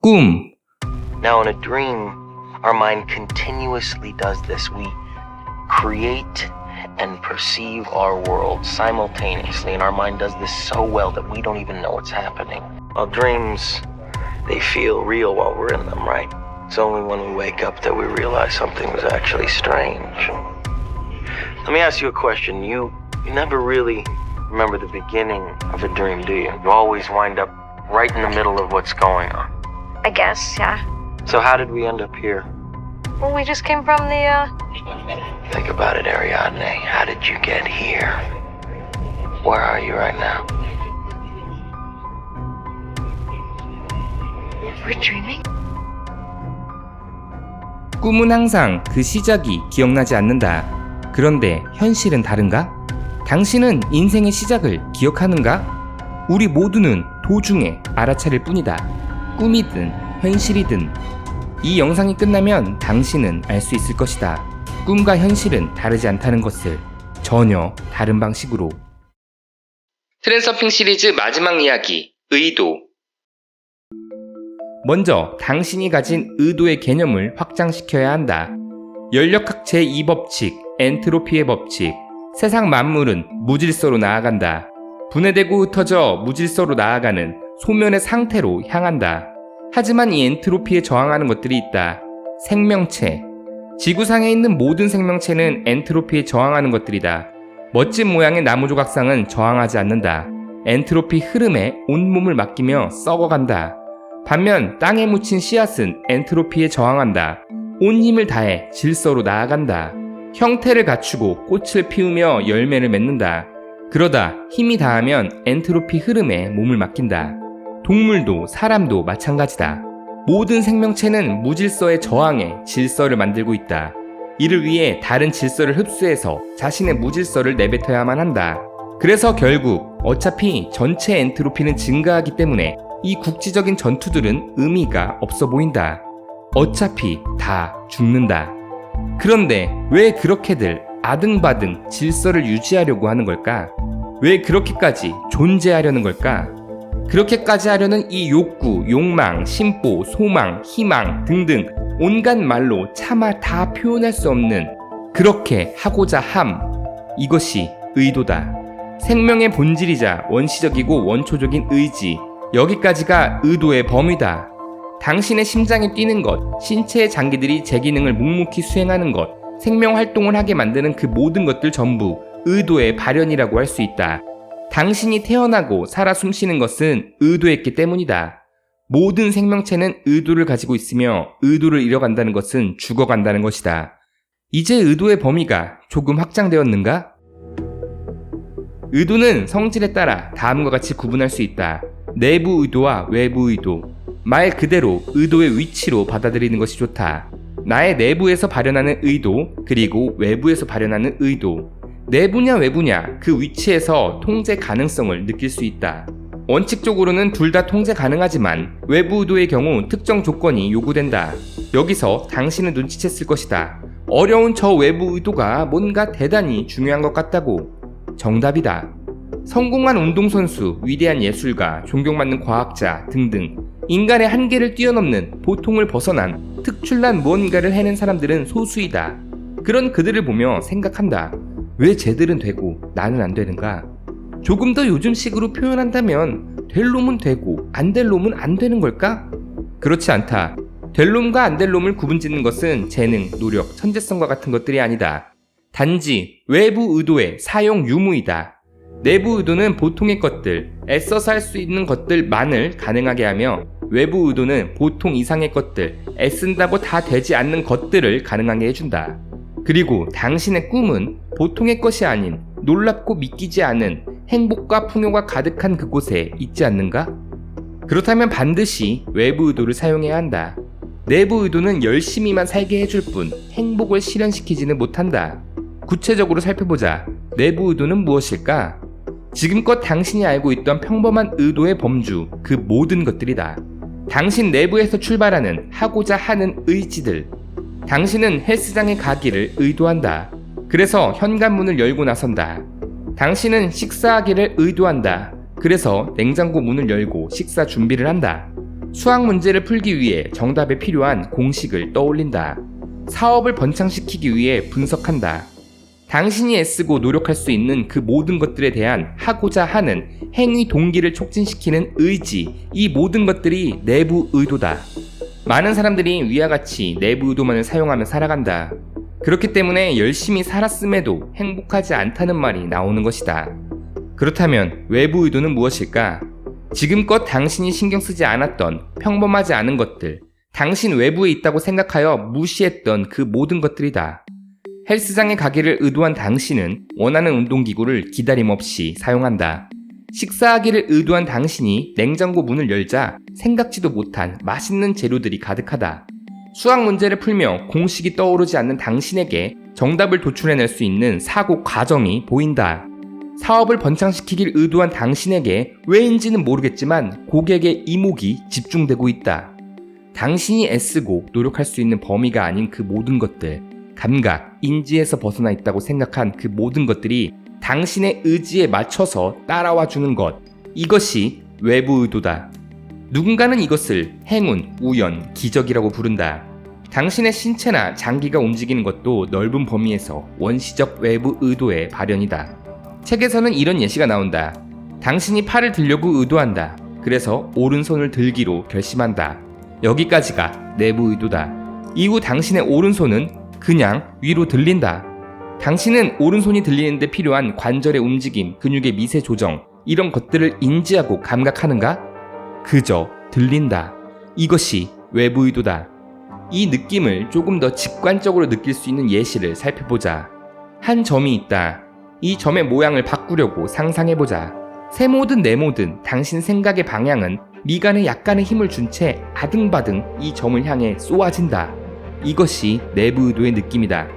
꿈. Now in a dream, our mind continuously does this. We create and perceive our world simultaneously, and our mind does this so well that we don't even know what's happening. While dreams, they feel real while we're in them, right? It's only when we wake up that we realize something was actually strange. Let me ask you a question. You never really remember the beginning of a dream, do you? You always wind up right in the middle of what's going on. I guess, yeah. So how did we end up here? Well, we just came from the, Think about it, Ariadne. How did you get here? Where are you right now? we're dreaming? 꿈은 항상 그 시작이 기억나지 않는다. 그런데 현실은 다른가? 당신은 인생의 시작을 기억하는가? 우리 모두는 도중에 알아차릴 뿐이다. 꿈이든 현실이든. 이 영상이 끝나면 당신은 알 수 있을 것이다. 꿈과 현실은 다르지 않다는 것을 전혀 다른 방식으로. 트랜서핑 시리즈 마지막 이야기, 의도. 먼저 당신이 가진 의도의 개념을 확장시켜야 한다. 연력학 제2법칙, 엔트로피의 법칙. 세상 만물은 무질서로 나아간다. 분해되고 흩어져 무질서로 나아가는 소면의 상태로 향한다. 하지만 이 엔트로피에 저항하는 것들이 있다. 생명체. 지구상에 있는 모든 생명체는 엔트로피에 저항하는 것들이다. 멋진 모양의 나무조각상은 저항하지 않는다. 엔트로피 흐름에 온몸을 맡기며 썩어간다. 반면 땅에 묻힌 씨앗은 엔트로피에 저항한다. 온 힘을 다해 질서로 나아간다. 형태를 갖추고 꽃을 피우며 열매를 맺는다. 그러다 힘이 다하면 엔트로피 흐름에 몸을 맡긴다. 동물도 사람도 마찬가지다. 모든 생명체는 무질서에 저항해 질서를 만들고 있다. 이를 위해 다른 질서를 흡수해서 자신의 무질서를 내뱉어야만 한다. 그래서 결국 어차피 전체 엔트로피는 증가하기 때문에 이 국지적인 전투들은 의미가 없어 보인다. 어차피 다 죽는다. 그런데 왜 그렇게들 아등바등 질서를 유지하려고 하는 걸까? 왜 그렇게까지 존재하려는 걸까? 그렇게까지 하려는 이 욕구, 욕망, 심보, 소망, 희망 등등 온갖 말로 차마 다 표현할 수 없는 그렇게 하고자 함, 이것이 의도다. 생명의 본질이자 원시적이고 원초적인 의지, 여기까지가 의도의 범위다. 당신의 심장이 뛰는 것, 신체의 장기들이 제 기능을 묵묵히 수행하는 것, 생명 활동을 하게 만드는 그 모든 것들 전부 의도의 발현이라고 할 수 있다. 당신이 태어나고 살아 숨쉬는 것은 의도했기 때문이다. 모든 생명체는 의도를 가지고 있으며 의도를 잃어간다는 것은 죽어간다는 것이다. 이제 의도의 범위가 조금 확장되었는가? 의도는 성질에 따라 다음과 같이 구분할 수 있다. 내부 의도와 외부 의도. 말 그대로 의도의 위치로 받아들이는 것이 좋다. 나의 내부에서 발현하는 의도, 그리고 외부에서 발현하는 의도. 내부냐 외부냐 그 위치에서 통제 가능성을 느낄 수 있다. 원칙적으로는 둘 다 통제 가능하지만 외부 의도의 경우 특정 조건이 요구된다. 여기서 당신은 눈치챘을 것이다. 어려운 저 외부 의도가 뭔가 대단히 중요한 것 같다고. 정답이다. 성공한 운동선수, 위대한 예술가, 존경받는 과학자 등등 인간의 한계를 뛰어넘는 보통을 벗어난 특출난 무언가를 해낸 사람들은 소수이다. 그런 그들을 보며 생각한다. 왜 쟤들은 되고 나는 안 되는가? 조금 더 요즘식으로 표현한다면 될 놈은 되고 안 될 놈은 안 되는 걸까? 그렇지 않다. 될 놈과 안 될 놈을 구분짓는 것은 재능, 노력, 천재성과 같은 것들이 아니다. 단지 외부 의도의 사용 유무이다. 내부 의도는 보통의 것들, 애써서 할 수 있는 것들만을 가능하게 하며 외부 의도는 보통 이상의 것들, 애쓴다고 다 되지 않는 것들을 가능하게 해준다. 그리고 당신의 꿈은 보통의 것이 아닌 놀랍고 믿기지 않은 행복과 풍요가 가득한 그곳에 있지 않는가? 그렇다면 반드시 외부 의도를 사용해야 한다. 내부 의도는 열심히만 살게 해줄 뿐 행복을 실현시키지는 못한다. 구체적으로 살펴보자. 내부 의도는 무엇일까? 지금껏 당신이 알고 있던 평범한 의도의 범주, 그 모든 것들이다. 당신 내부에서 출발하는 하고자 하는 의지들. 당신은 헬스장에 가기를 의도한다. 그래서 현관문을 열고 나선다. 당신은 식사하기를 의도한다. 그래서 냉장고 문을 열고 식사 준비를 한다. 수학 문제를 풀기 위해 정답에 필요한 공식을 떠올린다. 사업을 번창시키기 위해 분석한다. 당신이 애쓰고 노력할 수 있는 그 모든 것들에 대한 하고자 하는 행위 동기를 촉진시키는 의지, 이 모든 것들이 내부 의도다. 많은 사람들이 위와 같이 내부 의도만을 사용하며 살아간다. 그렇기 때문에 열심히 살았음에도 행복하지 않다는 말이 나오는 것이다. 그렇다면 외부 의도는 무엇일까? 지금껏 당신이 신경 쓰지 않았던 평범하지 않은 것들, 당신 외부에 있다고 생각하여 무시했던 그 모든 것들이다. 헬스장에 가기를 의도한 당신은 원하는 운동기구를 기다림 없이 사용한다. 식사하기를 의도한 당신이 냉장고 문을 열자 생각지도 못한 맛있는 재료들이 가득하다. 수학 문제를 풀며 공식이 떠오르지 않는 당신에게 정답을 도출해낼 수 있는 사고 과정이 보인다. 사업을 번창시키길 의도한 당신에게 왜인지는 모르겠지만 고객의 이목이 집중되고 있다. 당신이 애쓰고 노력할 수 있는 범위가 아닌 그 모든 것들, 감각, 인지에서 벗어나 있다고 생각한 그 모든 것들이 당신의 의지에 맞춰서 따라와 주는 것, 이것이 외부 의도다. 누군가는 이것을 행운, 우연, 기적이라고 부른다. 당신의 신체나 장기가 움직이는 것도 넓은 범위에서 원시적 외부 의도의 발현이다. 책에서는 이런 예시가 나온다. 당신이 팔을 들려고 의도한다. 그래서 오른손을 들기로 결심한다. 여기까지가 내부 의도다. 이후 당신의 오른손은 그냥 위로 들린다. 당신은 오른손이 들리는데 필요한 관절의 움직임, 근육의 미세 조정, 이런 것들을 인지하고 감각하는가? 그저 들린다. 이것이 외부 의도다. 이 느낌을 조금 더 직관적으로 느낄 수 있는 예시를 살펴보자. 한 점이 있다. 이 점의 모양을 바꾸려고 상상해보자. 세모든 네모든 당신 생각의 방향은 미간에 약간의 힘을 준 채 아등바등 이 점을 향해 쏘아진다. 이것이 내부 의도의 느낌이다.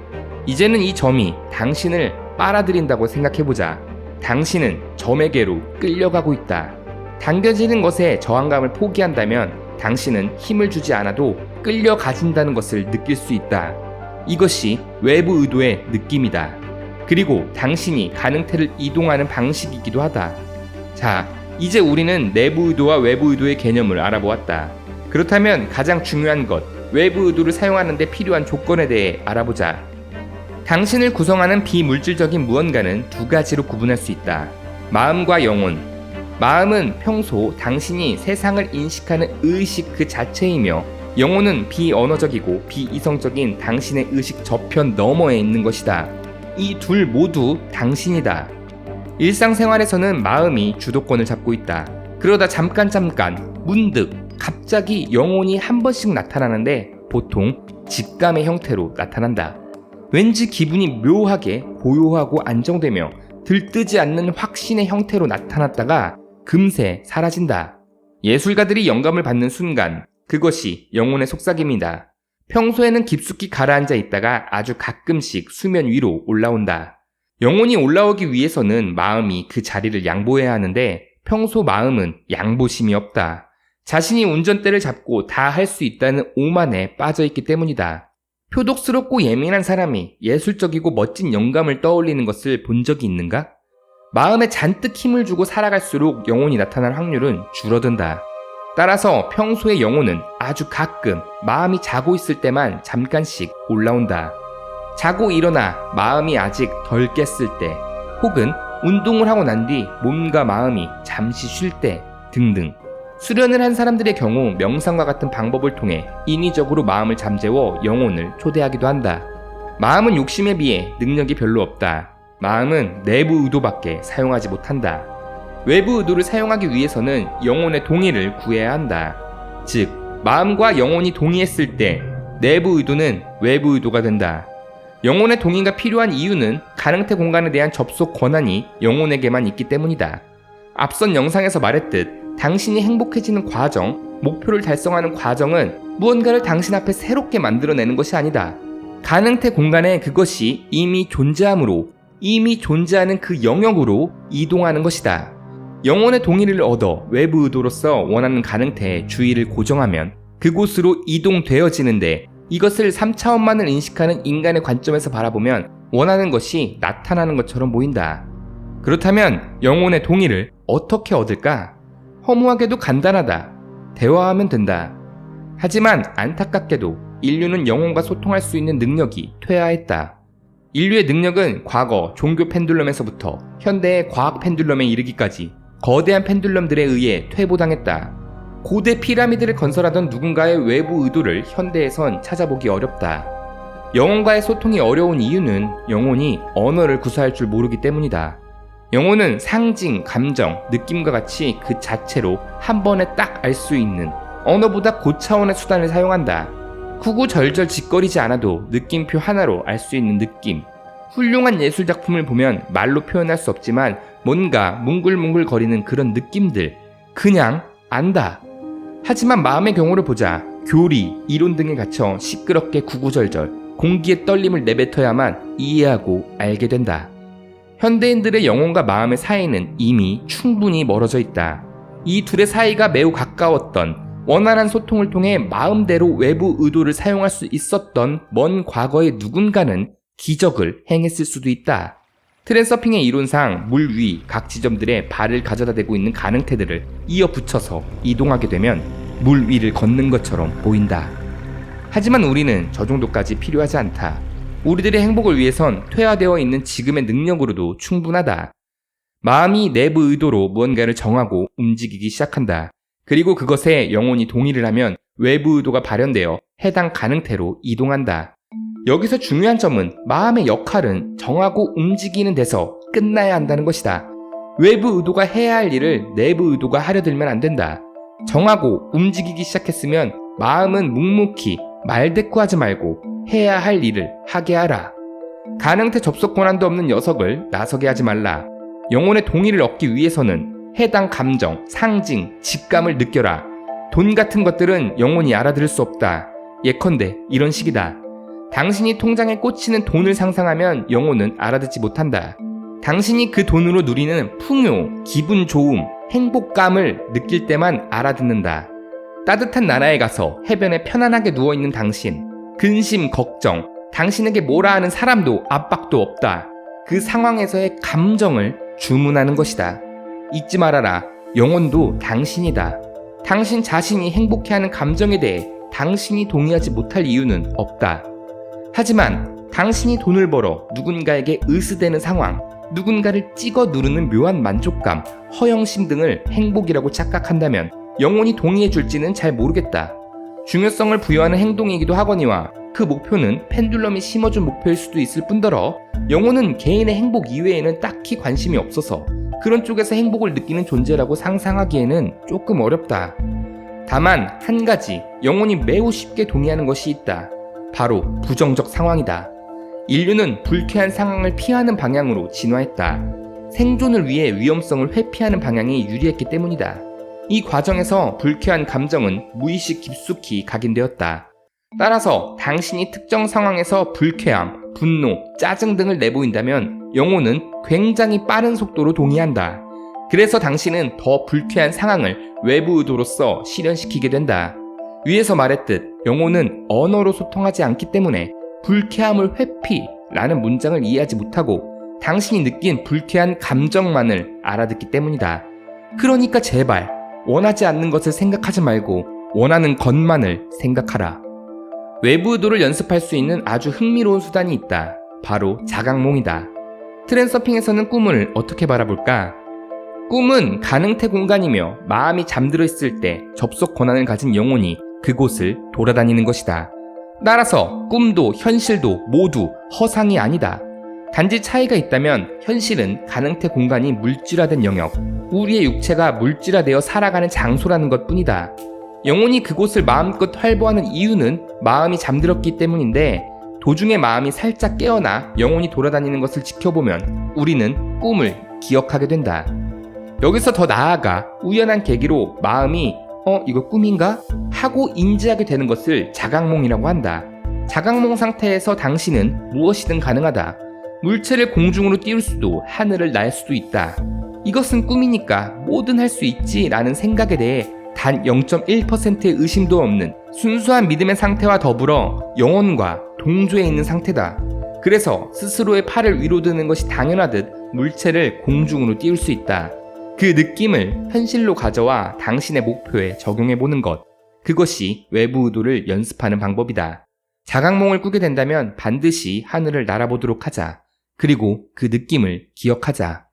이제는 이 점이 당신을 빨아들인다고 생각해보자. 당신은 점에게로 끌려가고 있다. 당겨지는 것에 저항감을 포기한다면 당신은 힘을 주지 않아도 끌려가진다는 것을 느낄 수 있다. 이것이 외부 의도의 느낌이다. 그리고 당신이 가능태를 이동하는 방식이기도 하다. 자, 이제 우리는 내부 의도와 외부 의도의 개념을 알아보았다. 그렇다면 가장 중요한 것, 외부 의도를 사용하는 데 필요한 조건에 대해 알아보자. 당신을 구성하는 비물질적인 무언가는 두 가지로 구분할 수 있다. 마음과 영혼. 마음은 평소 당신이 세상을 인식하는 의식 그 자체이며, 영혼은 비언어적이고 비이성적인 당신의 의식 저편 너머에 있는 것이다. 이 둘 모두 당신이다. 일상생활에서는 마음이 주도권을 잡고 있다. 그러다 잠깐 문득 갑자기 영혼이 한 번씩 나타나는데 보통 직감의 형태로 나타난다. 왠지 기분이 묘하게 고요하고 안정되며 들뜨지 않는 확신의 형태로 나타났다가 금세 사라진다. 예술가들이 영감을 받는 순간, 그것이 영혼의 속삭임이다. 평소에는 깊숙이 가라앉아 있다가 아주 가끔씩 수면 위로 올라온다. 영혼이 올라오기 위해서는 마음이 그 자리를 양보해야 하는데 평소 마음은 양보심이 없다. 자신이 운전대를 잡고 다 할 수 있다는 오만에 빠져있기 때문이다. 표독스럽고 예민한 사람이 예술적이고 멋진 영감을 떠올리는 것을 본 적이 있는가? 마음에 잔뜩 힘을 주고 살아갈수록 영혼이 나타날 확률은 줄어든다. 따라서 평소의 영혼은 아주 가끔 마음이 자고 있을 때만 잠깐씩 올라온다. 자고 일어나 마음이 아직 덜 깼을 때, 혹은 운동을 하고 난 뒤 몸과 마음이 잠시 쉴 때 등등. 수련을 한 사람들의 경우 명상과 같은 방법을 통해 인위적으로 마음을 잠재워 영혼을 초대하기도 한다. 마음은 욕심에 비해 능력이 별로 없다. 마음은 내부 의도밖에 사용하지 못한다. 외부 의도를 사용하기 위해서는 영혼의 동의를 구해야 한다. 즉, 마음과 영혼이 동의했을 때 내부 의도는 외부 의도가 된다. 영혼의 동의가 필요한 이유는 가능태 공간에 대한 접속 권한이 영혼에게만 있기 때문이다. 앞선 영상에서 말했듯 당신이 행복해지는 과정, 목표를 달성하는 과정은 무언가를 당신 앞에 새롭게 만들어내는 것이 아니다. 가능태 공간에 그것이 이미 존재하므로 이미 존재하는 그 영역으로 이동하는 것이다. 영혼의 동의를 얻어 외부 의도로서 원하는 가능태에 주의를 고정하면 그곳으로 이동되어지는데, 이것을 3차원만을 인식하는 인간의 관점에서 바라보면 원하는 것이 나타나는 것처럼 보인다. 그렇다면 영혼의 동의를 어떻게 얻을까? 허무하게도 간단하다. 대화하면 된다. 하지만 안타깝게도 인류는 영혼과 소통할 수 있는 능력이 퇴화했다. 인류의 능력은 과거 종교 펜듈럼에서부터 현대의 과학 펜듈럼에 이르기까지 거대한 펜듈럼들에 의해 퇴보당했다. 고대 피라미드를 건설하던 누군가의 외부 의도를 현대에선 찾아보기 어렵다. 영혼과의 소통이 어려운 이유는 영혼이 언어를 구사할 줄 모르기 때문이다. 영혼은 상징, 감정, 느낌과 같이 그 자체로 한 번에 딱 알 수 있는 언어보다 고차원의 수단을 사용한다. 구구절절 짓거리지 않아도 느낌표 하나로 알 수 있는 느낌. 훌륭한 예술작품을 보면 말로 표현할 수 없지만 뭔가 뭉글뭉글 거리는 그런 느낌들, 그냥 안다. 하지만 마음의 경우를 보자 교리, 이론 등에 갇혀 시끄럽게 구구절절 공기의 떨림을 내뱉어야만 이해하고 알게 된다. 현대인들의 영혼과 마음의 사이는 이미 충분히 멀어져 있다. 이 둘의 사이가 매우 가까웠던, 원활한 소통을 통해 마음대로 외부 의도를 사용할 수 있었던 먼 과거의 누군가는 기적을 행했을 수도 있다. 트랜서핑의 이론상 물 위 각 지점들에 발을 가져다 대고 있는 가능태들을 이어 붙여서 이동하게 되면 물 위를 걷는 것처럼 보인다. 하지만 우리는 저 정도까지 필요하지 않다. 우리들의 행복을 위해선 퇴화되어 있는 지금의 능력으로도 충분하다. 마음이 내부 의도로 무언가를 정하고 움직이기 시작한다. 그리고 그것에 영혼이 동의를 하면 외부 의도가 발현되어 해당 가능태로 이동한다. 여기서 중요한 점은 마음의 역할은 정하고 움직이는 데서 끝나야 한다는 것이다. 외부 의도가 해야 할 일을 내부 의도가 하려 들면 안 된다. 정하고 움직이기 시작했으면 마음은 묵묵히 말대꾸하지 말고 해야 할 일을 하게 하라. 가능태 접속 권한도 없는 녀석을 나서게 하지 말라. 영혼의 동의를 얻기 위해서는 해당 감정, 상징, 직감을 느껴라. 돈 같은 것들은 영혼이 알아들을 수 없다. 예컨대 이런 식이다. 당신이 통장에 꽂히는 돈을 상상하면 영혼은 알아듣지 못한다. 당신이 그 돈으로 누리는 풍요, 기분 좋음, 행복감을 느낄 때만 알아듣는다. 따뜻한 나라에 가서 해변에 편안하게 누워있는 당신, 근심, 걱정, 당신에게 뭐라 하는 사람도 압박도 없다. 그 상황에서의 감정을 주문하는 것이다. 잊지 말아라. 영혼도 당신이다. 당신 자신이 행복해하는 감정에 대해 당신이 동의하지 못할 이유는 없다. 하지만 당신이 돈을 벌어 누군가에게 의스대는 상황, 누군가를 찍어 누르는 묘한 만족감, 허영심 등을 행복이라고 착각한다면 영혼이 동의해줄지는 잘 모르겠다. 중요성을 부여하는 행동이기도 하거니와 그 목표는 펜듈럼이 심어준 목표일 수도 있을 뿐더러 영혼은 개인의 행복 이외에는 딱히 관심이 없어서 그런 쪽에서 행복을 느끼는 존재라고 상상하기에는 조금 어렵다. 다만 한 가지 영혼이 매우 쉽게 동의하는 것이 있다. 바로 부정적 상황이다. 인류는 불쾌한 상황을 피하는 방향으로 진화했다. 생존을 위해 위험성을 회피하는 방향이 유리했기 때문이다. 이 과정에서 불쾌한 감정은 무의식 깊숙이 각인되었다. 따라서 당신이 특정 상황에서 불쾌함, 분노, 짜증 등을 내보인다면 영혼은 굉장히 빠른 속도로 동의한다. 그래서 당신은 더 불쾌한 상황을 외부 의도로서 실현시키게 된다. 위에서 말했듯 영혼은 언어로 소통하지 않기 때문에 불쾌함을 회피라는 문장을 이해하지 못하고 당신이 느낀 불쾌한 감정만을 알아듣기 때문이다. 그러니까 제발 원하지 않는 것을 생각하지 말고 원하는 것만을 생각하라. 외부 의도를 연습할 수 있는 아주 흥미로운 수단이 있다. 바로 자각몽이다. 트랜서핑에서는 꿈을 어떻게 바라볼까? 꿈은 가능태 공간이며 마음이 잠들어 있을 때 접속 권한을 가진 영혼이 그곳을 돌아다니는 것이다. 따라서 꿈도 현실도 모두 허상이 아니다. 단지 차이가 있다면 현실은 가능태 공간이 물질화된 영역, 우리의 육체가 물질화되어 살아가는 장소라는 것 뿐이다. 영혼이 그곳을 마음껏 활보하는 이유는 마음이 잠들었기 때문인데 도중에 마음이 살짝 깨어나 영혼이 돌아다니는 것을 지켜보면 우리는 꿈을 기억하게 된다. 여기서 더 나아가 우연한 계기로 마음이 이거 꿈인가? 하고 인지하게 되는 것을 자각몽이라고 한다. 자각몽 상태에서 당신은 무엇이든 가능하다. 물체를 공중으로 띄울 수도 하늘을 날 수도 있다. 이것은 꿈이니까 뭐든 할 수 있지 라는 생각에 대해 단 0.1%의 의심도 없는 순수한 믿음의 상태와 더불어 영혼과 동조해 있는 상태다. 그래서 스스로의 팔을 위로 드는 것이 당연하듯 물체를 공중으로 띄울 수 있다. 그 느낌을 현실로 가져와 당신의 목표에 적용해보는 것. 그것이 외부 의도를 연습하는 방법이다. 자각몽을 꾸게 된다면 반드시 하늘을 날아보도록 하자. 그리고 그 느낌을 기억하자.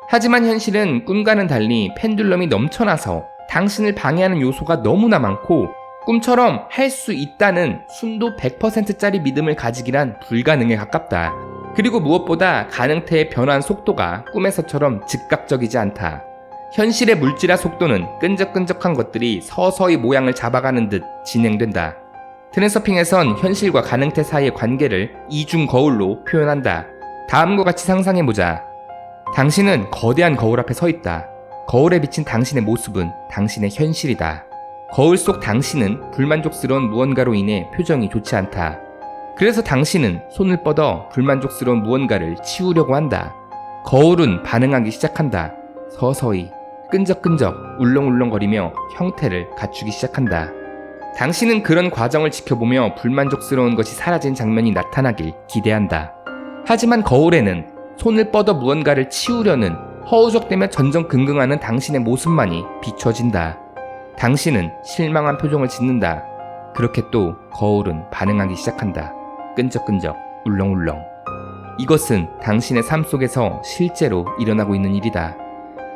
하지만 현실은 꿈과는 달리 펜듈럼이 넘쳐나서 당신을 방해하는 요소가 너무나 많고 꿈처럼 할 수 있다는 순도 100%짜리 믿음을 가지기란 불가능에 가깝다. 그리고 무엇보다 가능태의 변환 속도가 꿈에서처럼 즉각적이지 않다. 현실의 물질화 속도는 끈적끈적한 것들이 서서히 모양을 잡아가는 듯 진행된다. 트랜서핑에선 현실과 가능태 사이의 관계를 이중 거울로 표현한다. 다음과 같이 상상해보자. 당신은 거대한 거울 앞에 서 있다. 거울에 비친 당신의 모습은 당신의 현실이다. 거울 속 당신은 불만족스러운 무언가로 인해 표정이 좋지 않다. 그래서 당신은 손을 뻗어 불만족스러운 무언가를 치우려고 한다. 거울은 반응하기 시작한다. 서서히 끈적끈적 울렁울렁거리며 형태를 갖추기 시작한다. 당신은 그런 과정을 지켜보며 불만족스러운 것이 사라진 장면이 나타나길 기대한다. 하지만 거울에는 손을 뻗어 무언가를 치우려는 허우적대며 전전긍긍하는 당신의 모습만이 비춰진다. 당신은 실망한 표정을 짓는다. 그렇게 또 거울은 반응하기 시작한다. 끈적끈적 울렁울렁. 이것은 당신의 삶 속에서 실제로 일어나고 있는 일이다.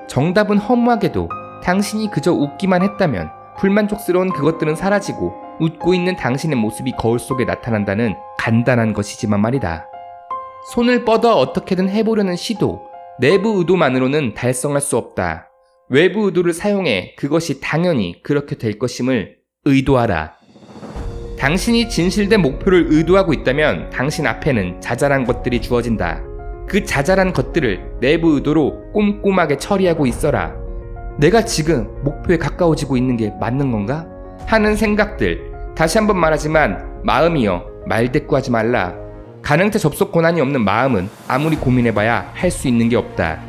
정답은 허무하게도 당신이 그저 웃기만 했다면 불만족스러운 그것들은 사라지고 웃고 있는 당신의 모습이 거울 속에 나타난다는 간단한 것이지만 말이다. 손을 뻗어 어떻게든 해보려는 시도, 내부 의도만으로는 달성할 수 없다. 외부 의도를 사용해 그것이 당연히 그렇게 될 것임을 의도하라. 당신이 진실된 목표를 의도하고 있다면 당신 앞에는 자잘한 것들이 주어진다. 그 자잘한 것들을 내부 의도로 꼼꼼하게 처리하고 있어라. 내가 지금 목표에 가까워지고 있는 게 맞는 건가? 하는 생각들. 다시 한번 말하지만 마음이여 말대꾸하지 말라. 가능태 접속 권한이 없는 마음은 아무리 고민해봐야 할 수 있는 게 없다.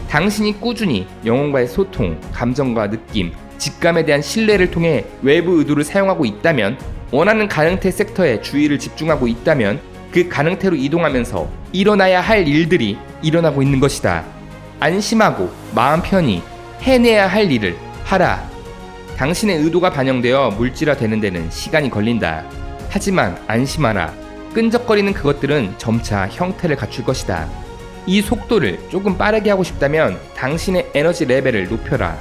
당신이 꾸준히 영혼과의 소통, 감정과 느낌, 직감에 대한 신뢰를 통해 외부 의도를 사용하고 있다면, 원하는 가능태 섹터에 주의를 집중하고 있다면 그 가능태로 이동하면서 일어나야 할 일들이 일어나고 있는 것이다. 안심하고 마음 편히 해내야 할 일을 하라. 당신의 의도가 반영되어 물질화되는 데는 시간이 걸린다. 하지만 안심하라. 끈적거리는 그것들은 점차 형태를 갖출 것이다. 이 속도를 조금 빠르게 하고 싶다면 당신의 에너지 레벨을 높여라.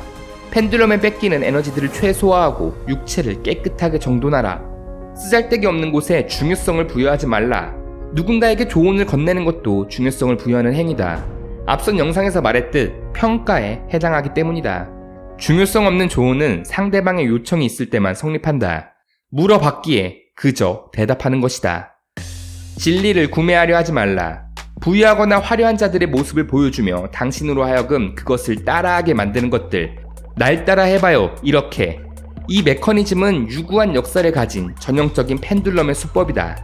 펜듈럼에 뺏기는 에너지들을 최소화하고 육체를 깨끗하게 정돈하라. 쓰잘데기 없는 곳에 중요성을 부여하지 말라. 누군가에게 조언을 건네는 것도 중요성을 부여하는 행위다. 앞선 영상에서 말했듯 평가에 해당하기 때문이다. 중요성 없는 조언은 상대방의 요청이 있을 때만 성립한다. 물어봤기에 그저 대답하는 것이다. 진리를 구매하려 하지 말라. 부유하거나 화려한 자들의 모습을 보여주며 당신으로 하여금 그것을 따라하게 만드는 것들. 날 따라 해봐요. 이렇게. 이 메커니즘은 유구한 역사를 가진 전형적인 펜듈럼의 수법이다.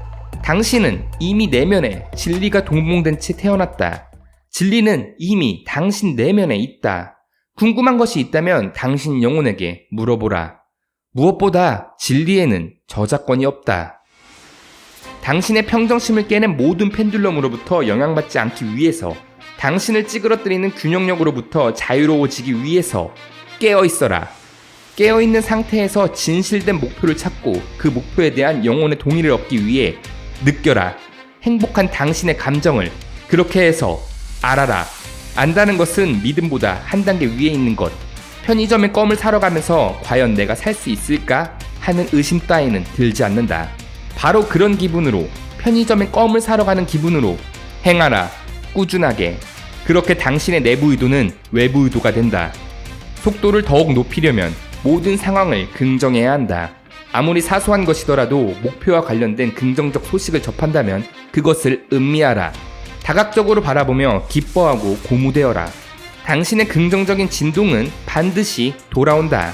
당신은 이미 내면에 진리가 동봉된 채 태어났다. 진리는 이미 당신 내면에 있다. 궁금한 것이 있다면 당신 영혼에게 물어보라. 무엇보다 진리에는 저작권이 없다. 당신의 평정심을 깨는 모든 펜듈럼으로부터 영향받지 않기 위해서, 당신을 찌그러뜨리는 균형력으로부터 자유로워지기 위해서 깨어있어라. 깨어있는 상태에서 진실된 목표를 찾고 그 목표에 대한 영혼의 동의를 얻기 위해 느껴라. 행복한 당신의 감정을. 그렇게 해서 알아라. 안다는 것은 믿음보다 한 단계 위에 있는 것. 편의점에 껌을 사러 가면서 과연 내가 살 수 있을까 하는 의심 따위는 들지 않는다. 바로 그런 기분으로, 편의점에 껌을 사러 가는 기분으로 행하라. 꾸준하게. 그렇게 당신의 내부 의도는 외부 의도가 된다. 속도를 더욱 높이려면 모든 상황을 긍정해야 한다. 아무리 사소한 것이더라도 목표와 관련된 긍정적 소식을 접한다면 그것을 음미하라. 다각적으로 바라보며 기뻐하고 고무되어라. 당신의 긍정적인 진동은 반드시 돌아온다.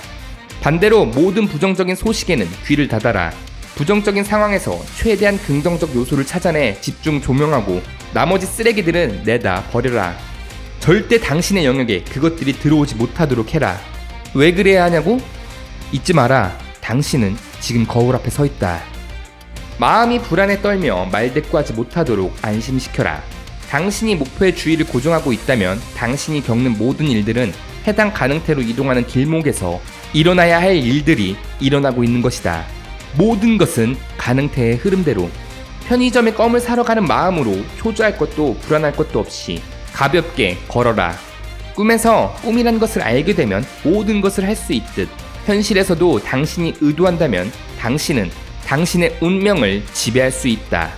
반대로 모든 부정적인 소식에는 귀를 닫아라. 부정적인 상황에서 최대한 긍정적 요소를 찾아내 집중 조명하고 나머지 쓰레기들은 내다 버려라. 절대 당신의 영역에 그것들이 들어오지 못하도록 해라. 왜 그래야 하냐고? 잊지 마라. 당신은 지금 거울 앞에 서 있다. 마음이 불안에 떨며 말대꾸하지 못하도록 안심시켜라. 당신이 목표의 주의를 고정하고 있다면 당신이 겪는 모든 일들은 해당 가능태로 이동하는 길목에서 일어나야 할 일들이 일어나고 있는 것이다. 모든 것은 가능태의 흐름대로. 편의점에 껌을 사러 가는 마음으로 초조할 것도 불안할 것도 없이 가볍게 걸어라. 꿈에서 꿈이란 것을 알게 되면 모든 것을 할 수 있듯 현실에서도 당신이 의도한다면 당신은 당신의 운명을 지배할 수 있다.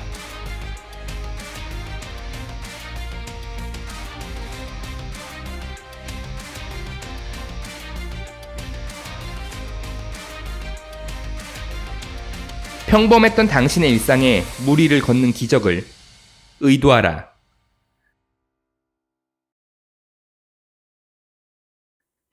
평범했던 당신의 일상에 무리를 걷는 기적을 의도하라.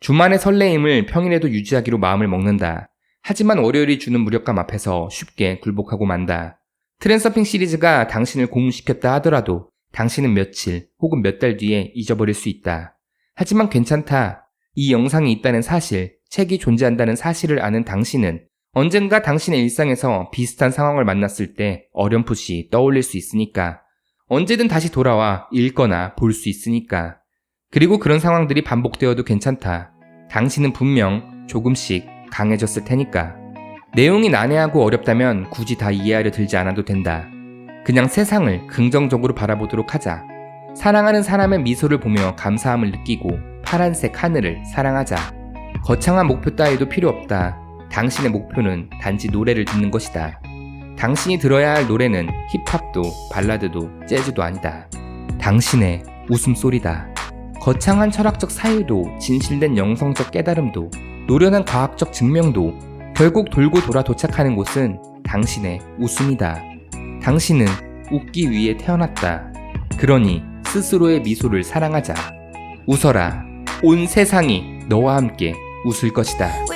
주말의 설레임을 평일에도 유지하기로 마음을 먹는다. 하지만 월요일이 주는 무력감 앞에서 쉽게 굴복하고 만다. 트랜서핑 시리즈가 당신을 고문시켰다 하더라도 당신은 며칠 혹은 몇 달 뒤에 잊어버릴 수 있다. 하지만 괜찮다. 이 영상이 있다는 사실, 책이 존재한다는 사실을 아는 당신은 언젠가 당신의 일상에서 비슷한 상황을 만났을 때 어렴풋이 떠올릴 수 있으니까. 언제든 다시 돌아와 읽거나 볼 수 있으니까. 그리고 그런 상황들이 반복되어도 괜찮다. 당신은 분명 조금씩 강해졌을 테니까. 내용이 난해하고 어렵다면 굳이 다 이해하려 들지 않아도 된다. 그냥 세상을 긍정적으로 바라보도록 하자. 사랑하는 사람의 미소를 보며 감사함을 느끼고 파란색 하늘을 사랑하자. 거창한 목표 따위도 필요 없다. 당신의 목표는 단지 노래를 듣는 것이다. 당신이 들어야 할 노래는 힙합도 발라드도 재즈도 아니다. 당신의 웃음소리다. 거창한 철학적 사유도 진실된 영성적 깨달음도 노련한 과학적 증명도 결국 돌고 돌아 도착하는 곳은 당신의 웃음이다. 당신은 웃기 위해 태어났다. 그러니 스스로의 미소를 사랑하자. 웃어라. 온 세상이 너와 함께 웃을 것이다.